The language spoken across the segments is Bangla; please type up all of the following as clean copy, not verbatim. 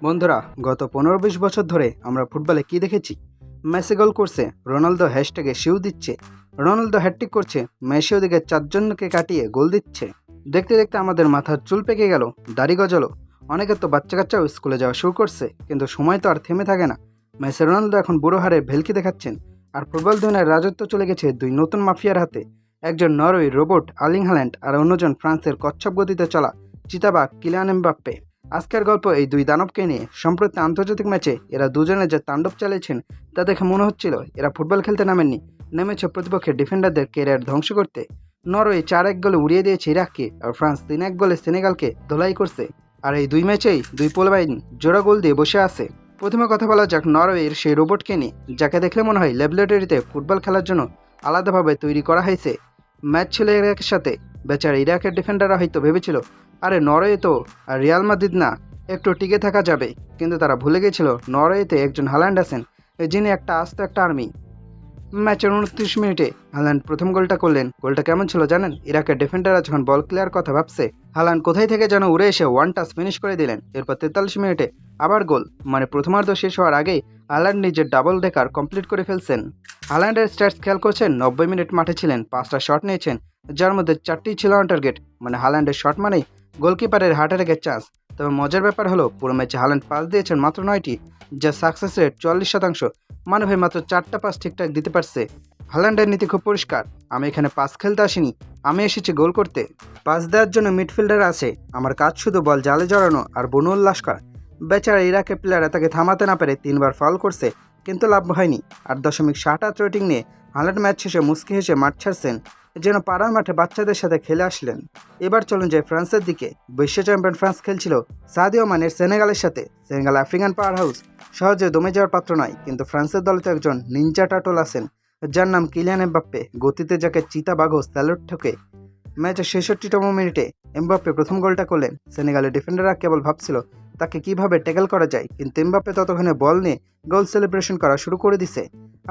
বন্ধুরা, গত 15-20 বছর ধরে আমরা ফুটবলে কি দেখেছি? মেসি গোল করছে, রোনালদো হ্যাশট্যাগে শিউ দিচ্ছে, রোনালদো হ্যাটট্রিক করছে, মেসি ওদিকে চারজনকে কাটিয়ে গোল দিচ্ছে। দেখতে দেখতে আমাদের মাথার চুল পেকে গেল, দাড়ি গজালো। অনেকের তো বাচ্চা কাচ্চাও স্কুলে যাওয়া শুরু করছে, কিন্তু সময় তো আর থেমে থাকে না। মেসি রোনালদো এখন বুড়ো হারে ভেলকি দেখাচ্ছেন, আর ফুটবল দুনিয়ার রাজত্ব চলে গেছে দুই নতুন মাফিয়ার হাতে। একজন নরওয়ে রোবট আর্লিং হাল্যান্ড, আর অন্যজন ফ্রান্সের কচ্ছপ গতিতে চলা চিতাবাঘ কিলিয়ান এমবাপ্পে। আজকের গল্প এই দুই দানবকে নিয়ে। সম্প্রতি আন্তর্জাতিক ম্যাচে এরা দুজনে যে তাণ্ডব চালিয়েছেন তা দেখে মনে হচ্ছিল এরা ফুটবল খেলতে নামেননি, নেমেছে প্রতিপক্ষের ডিফেন্ডারদের ক্যারিয়ার ধ্বংস করতে। নরওয়ে 4-1 গোলে উড়িয়ে দিয়েছে ইরাককে, আর ফ্রান্স 3-1 গোলে সেনেগালকে ধোলাই করছে। আর এই দুই ম্যাচেই দুই পোলাবাইন জোড়া গোল দিয়ে বসে আছে। প্রথমে কথা বলা যাক নরওয়ের সেই রোবটকে নিয়ে, যাকে দেখলে মনে হয় ল্যাবরেটরিতে ফুটবল খেলার জন্য আলাদাভাবে তৈরি করা হয়েছে। ম্যাচ ছিল ইরাকের সাথে। বেচারা ইরাকের ডিফেন্ডাররা হয়তো ভেবেছিল আরে নরওয়ে তো আর রিয়াল মাদ্রিদ না, একটু টিকে থাকা যাবে। কিন্তু তারা ভুলে গেছিল নরওয়েতে একজন হাল্যান্ড আছেন, যিনি একটা আস্ত একটা আর্মি। ম্যাচের 29 মিনিটে হাল্যান্ড প্রথম গোলটা করলেন। গোলটা কেমন ছিল জানেন? ইরাকের ডিফেন্ডাররা যখন বল ক্লিয়ার কথা ভাবছে, হাল্যান্ড কোথায় থেকে যেন উড়ে এসে ওয়ান টাচ ফিনিশ করে দিলেন। এরপর 43 মিনিটে আবার গোল, মানে প্রথমার্ধ শেষ হওয়ার আগেই হাল্যান্ড নিজের ডাবল ডেকার কমপ্লিট করে ফেলছেন। হাল্যান্ডের স্ট্যাটস খেয়াল করছেন, 90 মিনিট মাঠে ছিলেন, 5টা শট নিয়েছেন, যার মধ্যে 4টি ছিল অন টার্গেট। মানে হাল্যান্ডের শট মানেই গোলকিপারের হার্ট অ্যাটাকের চান্স। তবে মজার ব্যাপার হলো পুরো ম্যাচে হাল্যান্ড পাস দিয়েছেন মাত্র 9টি, যা সাকসেস রেট 44%। মানে ভাই মাত্র 4টা পাস ঠিকঠাক দিতে পারছে। হাল্যান্ডের নীতি খুব পরিষ্কার, আমি এখানে পাস খেলতে আসিনি, আমি এসেছি গোল করতে। পাস দেওয়ার জন্য মিডফিল্ডার আছে, আমার কাজ শুধু বল জালে জড়ানো আর বনু উল্লাস করা। বেচারা ইরাকের প্লেয়াররা তাকে থামাতে না পেরে 3বার ফাউল করছে, কিন্তু লাভ হয়নি। 8.7 রেটিং নিয়ে হাল্যান্ড ম্যাচ শেষে মুচকি হেসে মাঠ ছাড়ছেন, যেন পাড়ার মাঠে বাচ্চাদের সাথে খেলে আসলেন। এবার চলুন যাই ফ্রান্সের দিকে। বিশ্ব চ্যাম্পিয়ন ফ্রান্স খেলছিল সাদিও মানের সেনেগালের সাথে। সেনেগাল আফ্রিকান পাওয়ার হাউস, সহজে দমে যাওয়ার পাত্র নয়। কিন্তু ফ্রান্সের দলে তো একজন নিনজা টাটল আছেন, যার নাম কিলিয়ান এমবাপ্পে, গতিতে যাকে চিতাবাঘও স্যালুট ঠোকে। ম্যাচের 66তম মিনিটে এমবাপ্পে প্রথম গোলটা করলেন। সেনেগালের ডিফেন্ডাররা কেবল ভাবছিল তাকে কিভাবে ট্যাকল করা যায়, কিন্তু এমবাপ্পে ততক্ষণে বল নিয়ে গোল সেলিব্রেশন করা শুরু করে দিছে।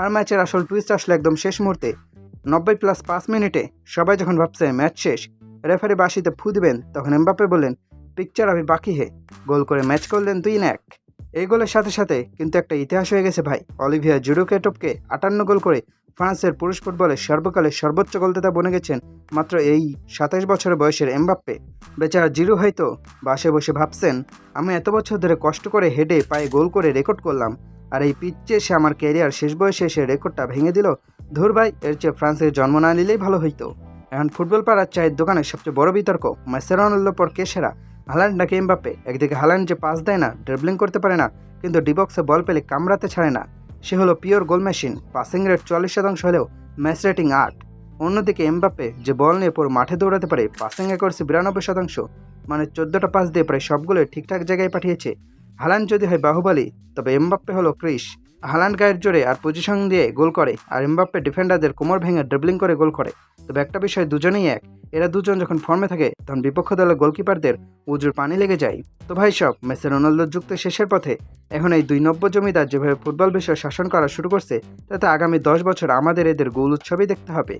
আর ম্যাচের আসল টুইস্ট আসলো একদম শেষ মুহূর্তে, 90+5 মিনিটে। সবাই যখন ভাবছে ম্যাচ শেষ, রেফারি বাঁশিতে ফু দিবেন, তখন এমবাপ্পে বললেন পিকচার আভি বাকি হে, গোল করে ম্যাচ করলেন 2-1। এই গোলের সাথে সাথে কিন্তু একটা ইতিহাস হয়ে গেছে ভাই। অলিভিয়া জিরুকে টপকে 58 গোল করে ফ্রান্সের পুরুষ ফুটবলের সর্বকালের সর্বোচ্চ গোলদাতা বনে গেছেন মাত্র এই 27 বছরের বয়সের এমবাপ্পে। বেচারা জিরু হয়তো বাসে বসে ভাবছেন, আমি এত বছর ধরে কষ্ট করে হেডে পায়ে গোল করে রেকর্ড করলাম, আর এই পিচ্ছে এসে আমার ক্যারিয়ার শেষ বয়সে এসে রেকর্ডটা ভেঙে দিল। ধুর ভাই, এর চেয়ে ফ্রান্সের জন্ম না নিলেই ভালো হইতো। এখন ফুটবল পাড়ার চায়ের দোকানের সবচেয়ে বড় বিতর্ক, মেসি রোনালদোর পর কে সেরা, হাল্যান্ড নাকি এমবাপ্পে? একদিকে হাল্যান্ড যে পাস দেয় না, ড্রিবলিং করতে পারে না, কিন্তু ডিবক্সে বল পেলে কামড়াতে ছাড়ে না, সে হলো pure goal machine. Passing rate 40% হলেও ম্যাচ রেটিং 8। অন্যদিকে এমবাপ্পে যে বল নিয়ে পুরো মাঠে দৌড়াতে পারে, পাসিং অ্যাকুরেসি 92%, মানে 14টা পাস দিয়ে প্রায় সবগুলো ঠিকঠাক জায়গায় পাঠিয়েছে। হাল্যান্ড যদি হয় বাহুবলী, তবে এমবাপ্পে হলো ক্রিস। হাল্যান্ড গায়ের জোরে আর পজিশন দিয়ে গোল করে, আর এমবাপ্পে ডিফেন্ডারদের কোমর ভেঙে ড্রিবলিং করে গোল করে। তবে একটা বিষয়, দুজনেই এক, এরা দুজন যখন ফর্মে থাকে তখন বিপক্ষ দলের গোলকিপারদের উজুর পানি লেগে যায়। তো ভাই সব মেসি রোনালদোর যুক্ত শেষের পথে। এখন এই দুই নব্য জমিদার যেভাবে ফুটবল বিশ্ব শাসন করা শুরু করছে, তাতে আগামী 10 বছর আমাদের এদের গোল উৎসবই দেখতে হবে।